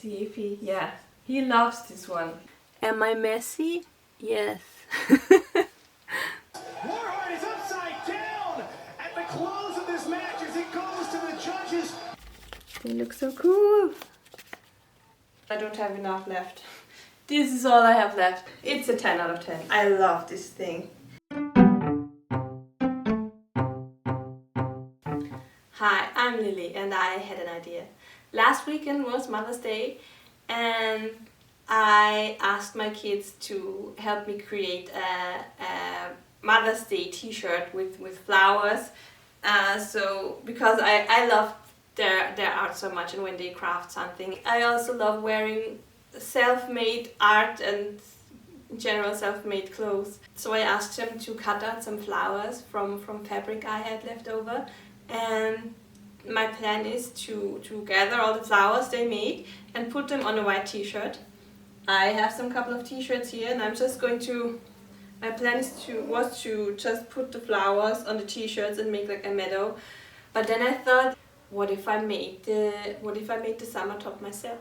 see if he loves this one. Am I messy? Yes. Warheart is upside down at the close of this match as it goes to the judges. They look so cool. I don't have enough left. This is all I have left. It's a 10 out of 10. I love this thing. Hi, I'm Lily and I had an idea. Last weekend was Mother's Day and I asked my kids to help me create a Mother's Day t-shirt with flowers. Because I love their art so much and when they craft something. I also love wearing self-made art and in general self-made clothes. So I asked them to cut out some flowers from fabric I had left over, and my plan is to gather all the flowers they made and put them on a white t-shirt. I have some couple of t-shirts here and I'm just going to, my plan was to just put the flowers on the t-shirts and make like a meadow. But then I thought, what if I made the summer top myself?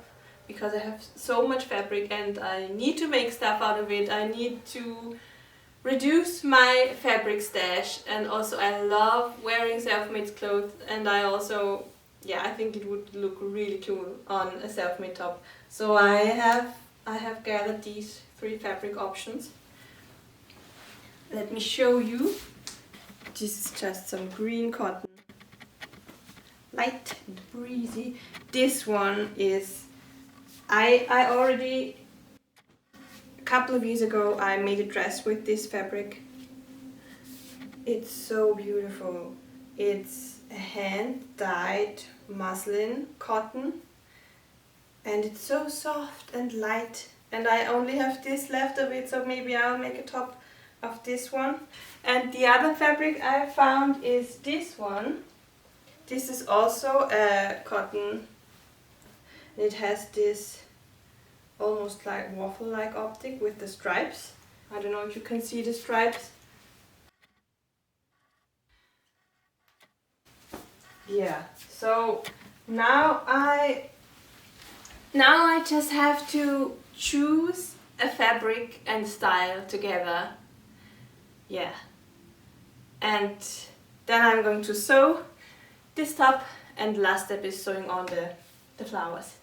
Because I have so much fabric and I need to make stuff out of it. I need to reduce my fabric stash, and also I love wearing self-made clothes, and I also, I think it would look really cool on a self-made top. So I have gathered these 3 fabric options. Let me show you. This is just some green cotton. Light and breezy. This one is, I already, a couple of years ago I made a dress with this fabric. It's so beautiful. It's a hand-dyed muslin cotton and it's so soft and light, and I only have this left of it, so maybe I'll make a top of this one. And the other fabric I found is this one. This is also a cotton. It has this almost like waffle-like optic with the stripes. I don't know if you can see the stripes. Yeah, so now I just have to choose a fabric and style together. Yeah. And then I'm going to sew this top, and the last step is sewing on the flowers.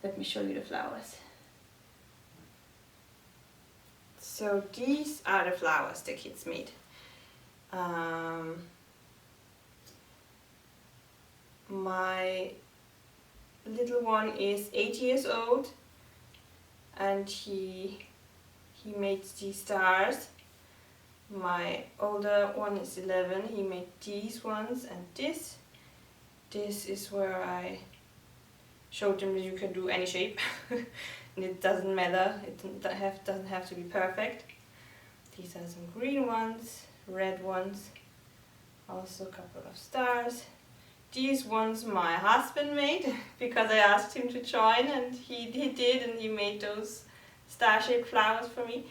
Let me show you the flowers. So these are the flowers the kids made. My little one is 8 years old and he made these stars. My older one is 11, he made these ones, and this is where I showed them that you can do any shape and it doesn't matter, it doesn't have to be perfect. These are some green ones, red ones, also a couple of stars. These ones my husband made because I asked him to join, and he did, and he made those star-shaped flowers for me.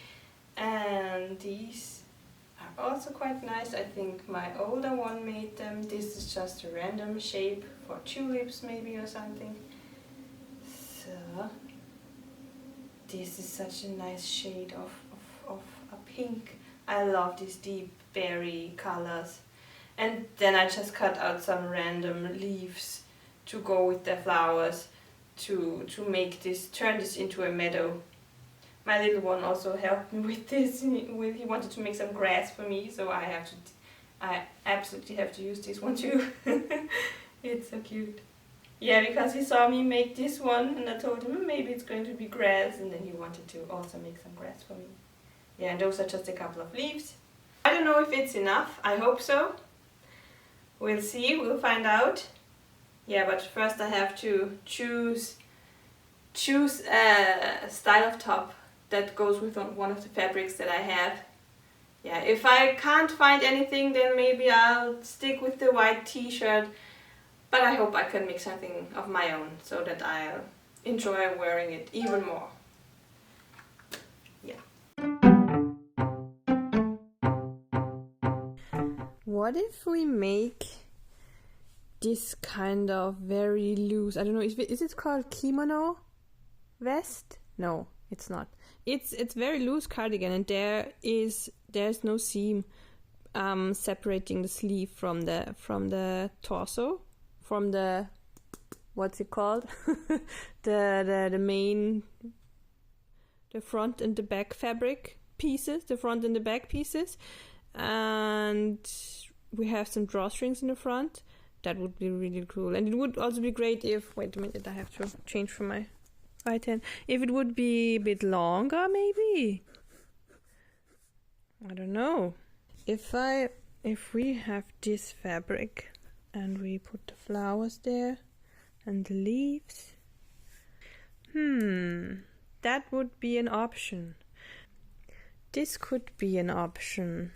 And these are also quite nice. I think my older one made them. This is just a random shape for tulips maybe or something. So this is such a nice shade of a pink. I love these deep berry colors. And then I just cut out some random leaves to go with the flowers to make this, turn this into a meadow. My little one also helped me with this. He wanted to make some grass for me, so I absolutely have to use this one too. It's so cute. Yeah, because he saw me make this one and I told him maybe it's going to be grass, and then he wanted to also make some grass for me. Yeah, and those are just a couple of leaves. I don't know if it's enough. I hope so. We'll see, we'll find out. Yeah, but first I have to choose a style of top that goes with one of the fabrics that I have. Yeah, if I can't find anything, then maybe I'll stick with the white t-shirt, but I hope I can make something of my own so that I'll enjoy wearing it even more. Yeah. What if we make this kind of very loose, I don't know, is it called kimono vest? No, it's not. It's very loose cardigan, and there's no seam separating the sleeve from the torso, from the, what's it called? the main, the front and the back fabric pieces, the front and the back pieces, and we have some drawstrings in the front. That would be really cool. And it would also be great if, wait a minute, I have to change from my right hand. If it would be a bit longer, maybe. I don't know. If we have this fabric and we put the flowers there and the leaves, that would be an option. This could be an option.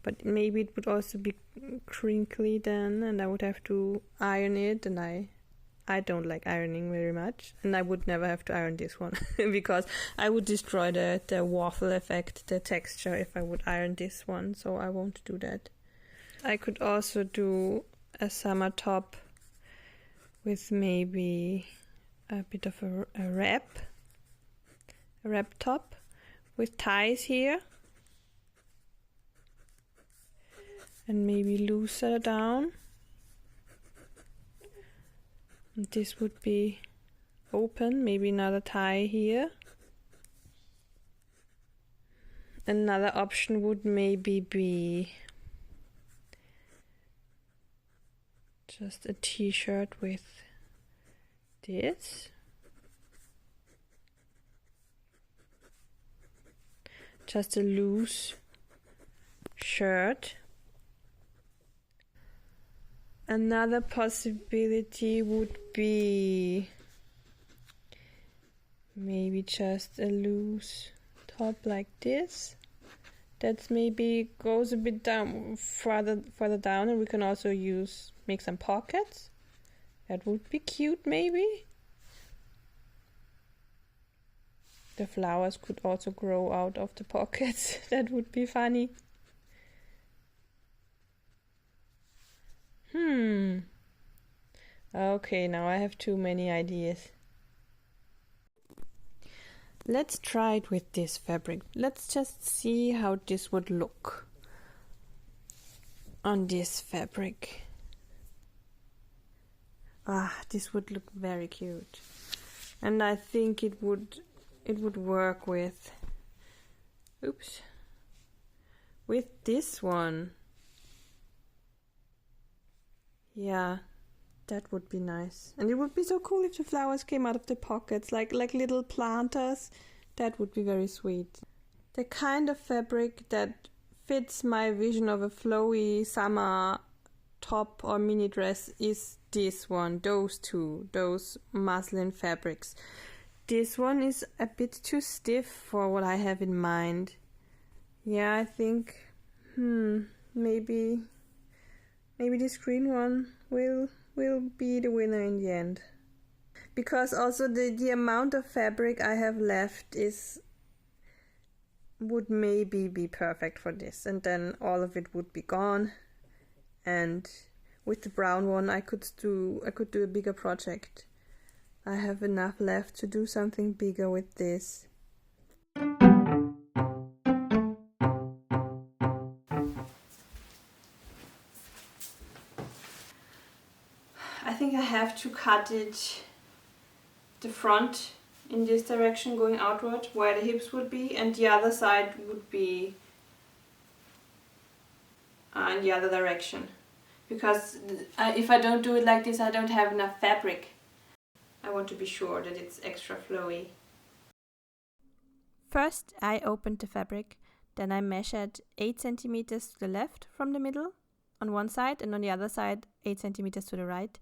But maybe it would also be crinkly then, and I would have to iron it, and I don't like ironing very much, and I would never have to iron this one because I would destroy the waffle effect, the texture, if I would iron this one, so I won't do that. I could also do a summer top with maybe a bit of a wrap top with ties here. And maybe looser down. And this would be open, maybe another tie here. Another option would maybe be just a t-shirt with this. Just a loose shirt. Another possibility would be maybe just a loose top like this. That maybe goes a bit down, further down, and we can also make some pockets. That would be cute, maybe. The flowers could also grow out of the pockets. That would be funny. Okay, now I have too many ideas. Let's try it with this fabric. Let's just see how this would look on this fabric. This would look very cute. And I think it would work with this one. Yeah, that would be nice. And it would be so cool if the flowers came out of the pockets, like little planters. That would be very sweet. The kind of fabric that fits my vision of a flowy summer top or mini dress is this one, those two, those muslin fabrics. This one is a bit too stiff for what I have in mind. Yeah, I think, maybe this green one will be the winner in the end. Because also the amount of fabric I have left would maybe be perfect for this, and then all of it would be gone. And with the brown one I could do a bigger project. I have enough left to do something bigger with this. I think I have to cut it, the front in this direction going outward where the hips would be, and the other side would be in the other direction, because if I don't do it like this I don't have enough fabric. I want to be sure that it's extra flowy. First I opened the fabric, then I measured 8 centimeters to the left from the middle on one side, and on the other side 8 centimeters to the right,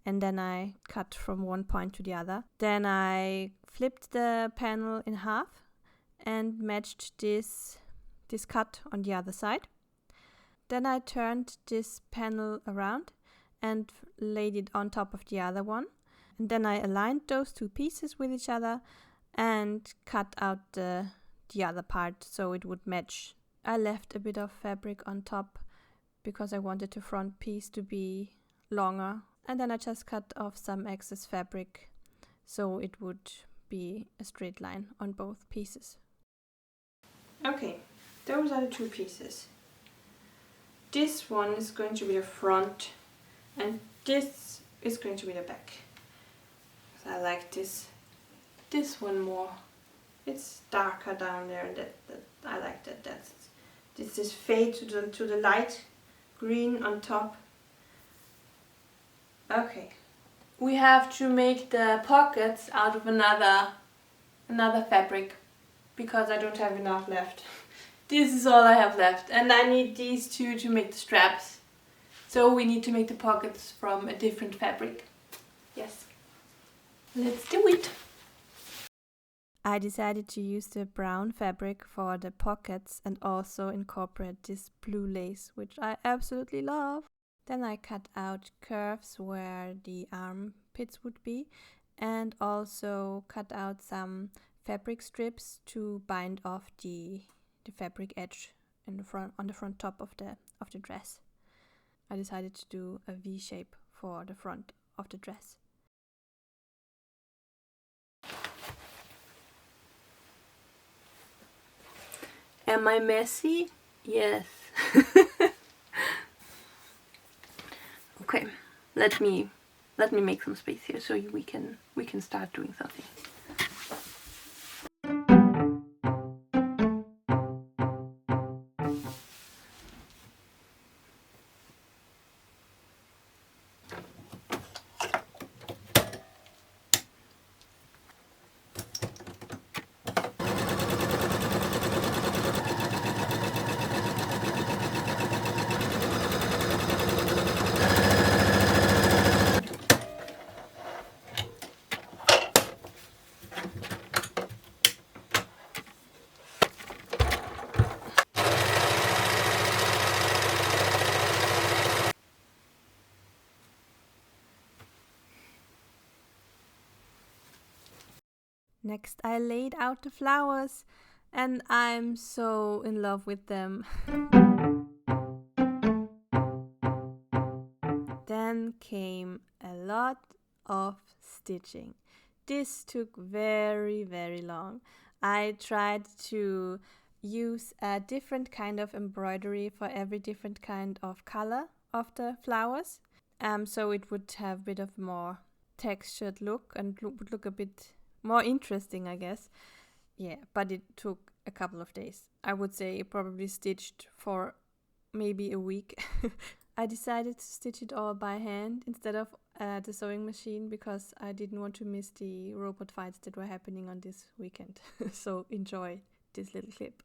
and then I cut from one point to the other. Then I flipped the panel in half and matched this cut on the other side. Then I turned this panel around and laid it on top of the other one, and then I aligned those two pieces with each other and cut out the other part so it would match. I left a bit of fabric on top because I wanted the front piece to be longer, and then I just cut off some excess fabric so it would be a straight line on both pieces. Okay, those are the two pieces. This one is going to be the front and this is going to be the back. So I like this one more. It's darker down there, and that I like that. This is fade to the light green on top. Okay. We have to make the pockets out of another fabric because I don't have enough left. This is all I have left, and I need these two to make the straps. So we need to make the pockets from a different fabric. Yes. Let's do it. I decided to use the brown fabric for the pockets and also incorporate this blue lace, which I absolutely love. Then I cut out curves where the armpits would be and also cut out some fabric strips to bind off the fabric edge in the front, on the front top of the dress. I decided to do a V shape for the front of the dress. Am I messy? Yes. Okay, let me make some space here so we can start doing something. Next, I laid out the flowers and I'm so in love with them. Then came a lot of stitching. This took very, very long. I tried to use a different kind of embroidery for every different kind of color of the flowers. So it would have a bit of more textured look and would look a bit more interesting, I guess. Yeah, but it took a couple of days. I would say it probably stitched for maybe a week. I decided to stitch it all by hand instead of the sewing machine because I didn't want to miss the robot fights that were happening on this weekend. So enjoy this little clip.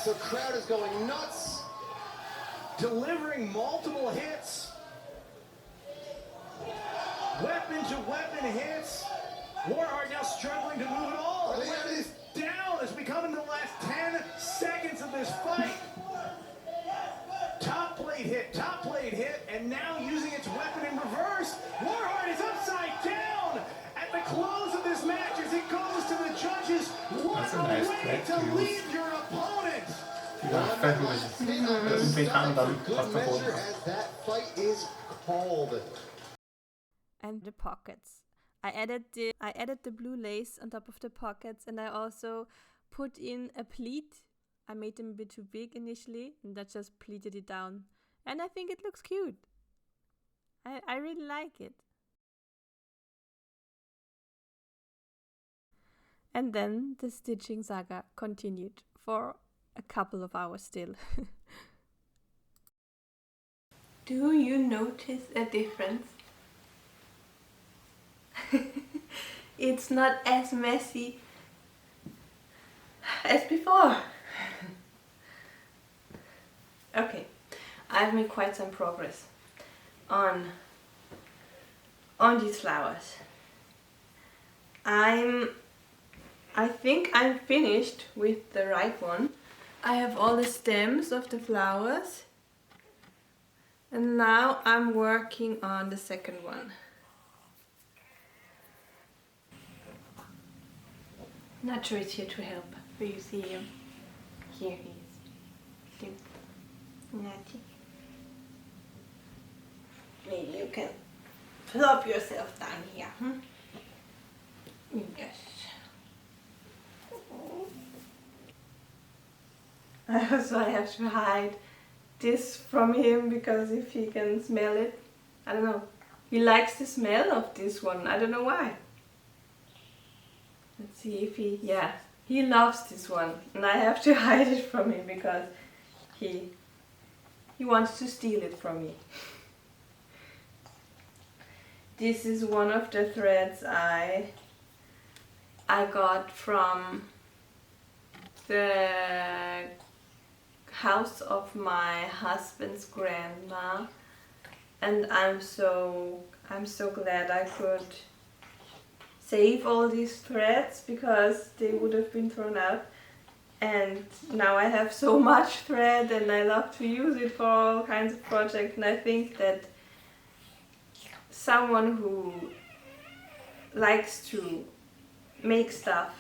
The crowd is going nuts, delivering multiple hits. Weapon to weapon hits. Warheart now struggling to move it all. The weapon is down as we come into the last 10 seconds of this fight. Top blade hit, and now using its weapon in reverse. Warheart is upside down at the close of this match as it goes to the judges. What a way to leave your opponent. That fight is called. And the pockets. I added the blue lace on top of the pockets, and I also put in a pleat. I made them a bit too big initially, and I just pleated it down. And I think it looks cute. I really like it. And then the stitching saga continued for a couple of hours still. Do you notice a difference? It's not as messy as before. Okay, I've made quite some progress on these flowers. I think I'm finished with the right one. I have all the stems of the flowers, and now I'm working on the second one. Not sure it's here to help, but you see him. Here he is. Cute. Natty. Maybe you can flop yourself down here. Yes. I also have to hide this from him because if he can smell it, I don't know. He likes the smell of this one. I don't know why. Let's see if he loves this one, and I have to hide it from him because he wants to steal it from me. This is one of the threads I got from the house of my husband's grandma, and I'm so glad I could save all these threads because they would have been thrown out. And now I have so much thread and I love to use it for all kinds of projects, and I think that someone who likes to make stuff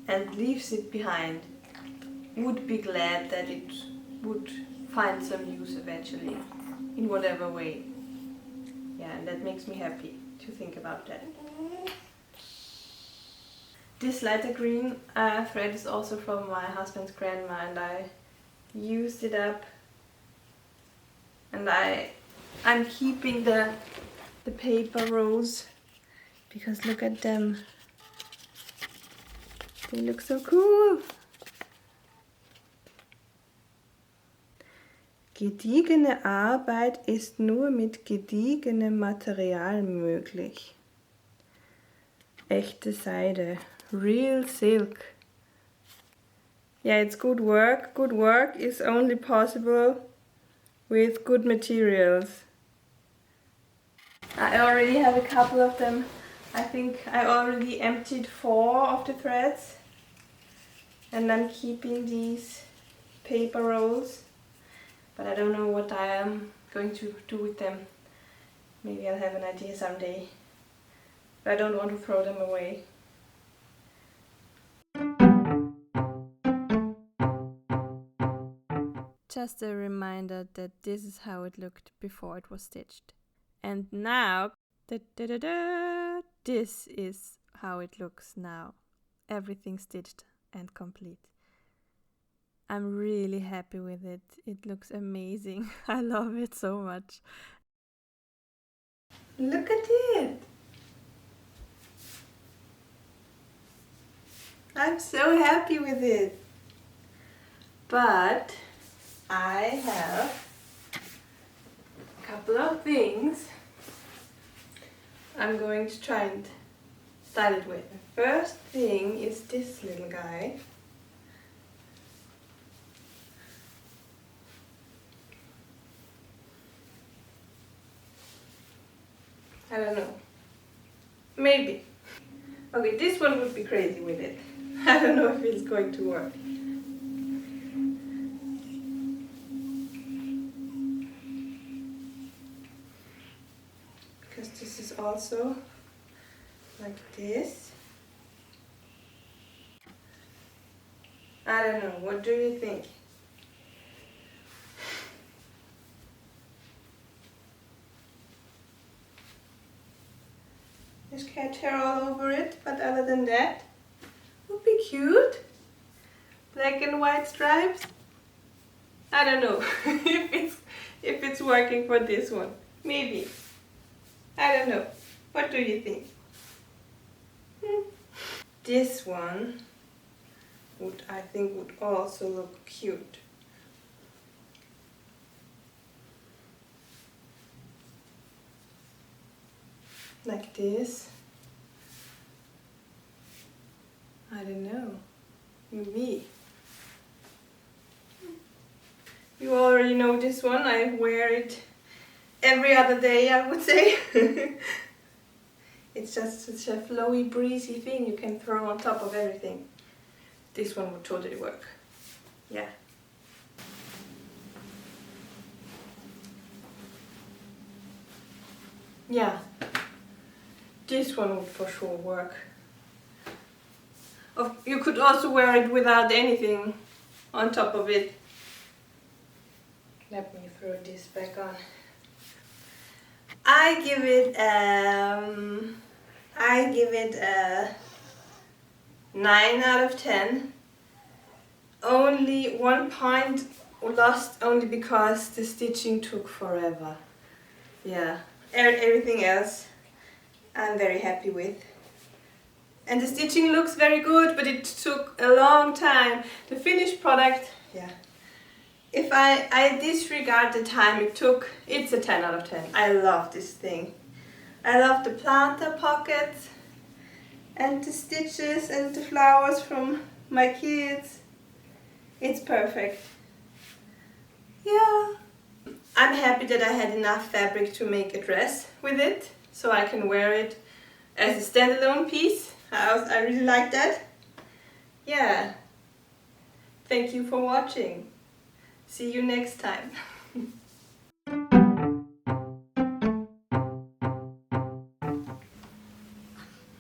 and leaves it behind would be glad that it would find some use eventually, in whatever way. Yeah, and that makes me happy to think about that. This lighter green thread is also from my husband's grandma, and I used it up, and I'm keeping the paper rolls because look at them. They look so cool. Gediegene Arbeit ist nur mit gediegenem Material möglich. Echte Seide, real silk. Yeah, it's good work. Good work is only possible with good materials. I already have a couple of them. I think I already emptied 4 of the threads, and I'm keeping these paper rolls. But I don't know what I am going to do with them. Maybe I'll have an idea someday. But I don't want to throw them away. Just a reminder that this is how it looked before it was stitched. And now, this is how it looks now. Everything stitched and complete. I'm really happy with it. It looks amazing. I love it so much. Look at it! I'm so happy with it. But I have a couple of things I'm going to try and style it with. The first thing is this little guy. I don't know. Maybe. Okay, this one would be crazy with it. I don't know if it's going to work. Because this is also like this. I don't know, what do you think? There's cat hair all over it, but other than that, would be cute. Black and white stripes. I don't know if it's working for this one. Maybe. I don't know. What do you think? This one I think would also look cute. Like this. I don't know. Maybe. You already know this one. I wear it every other day, I would say. It's just such a flowy, breezy thing you can throw on top of everything. This one would totally work. Yeah. Yeah. This one would for sure work. You could also wear it without anything on top of it. Let me throw this back on. I give it a 9 out of 10. Only 1 point lost only because the stitching took forever. Yeah, everything else I'm very happy with. And the stitching looks very good, but it took a long time. The finished product, yeah. If I disregard the time it took, it's a 10 out of 10. I love this thing. I love the planter pockets and the stitches and the flowers from my kids. It's perfect. Yeah. I'm happy that I had enough fabric to make a dress with it, so I can wear it as a standalone piece. I really like that. Yeah. Thank you for watching. See you next time.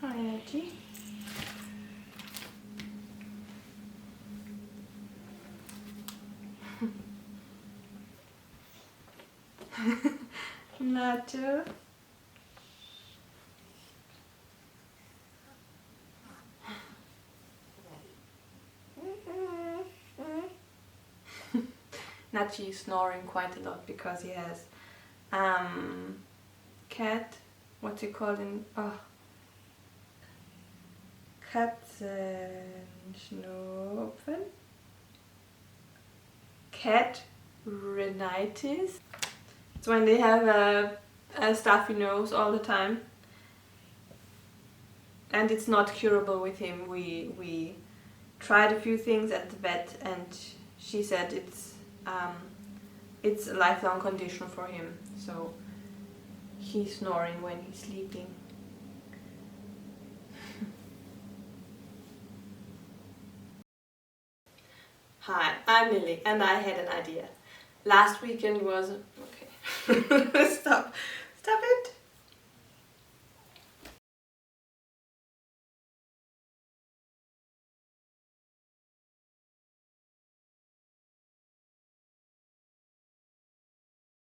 Hi, Angie. Nacho. Nachi is snoring quite a lot because he has cat, what do you call him? Oh, Katzenschnupfen? Cat rhinitis. It's when they have a stuffy nose all the time. And it's not curable with him. We tried a few things at the vet and she said it's a lifelong condition for him. So he's snoring when he's sleeping. Hi, I'm Lily and I had an idea. Last weekend was... okay. Stop it.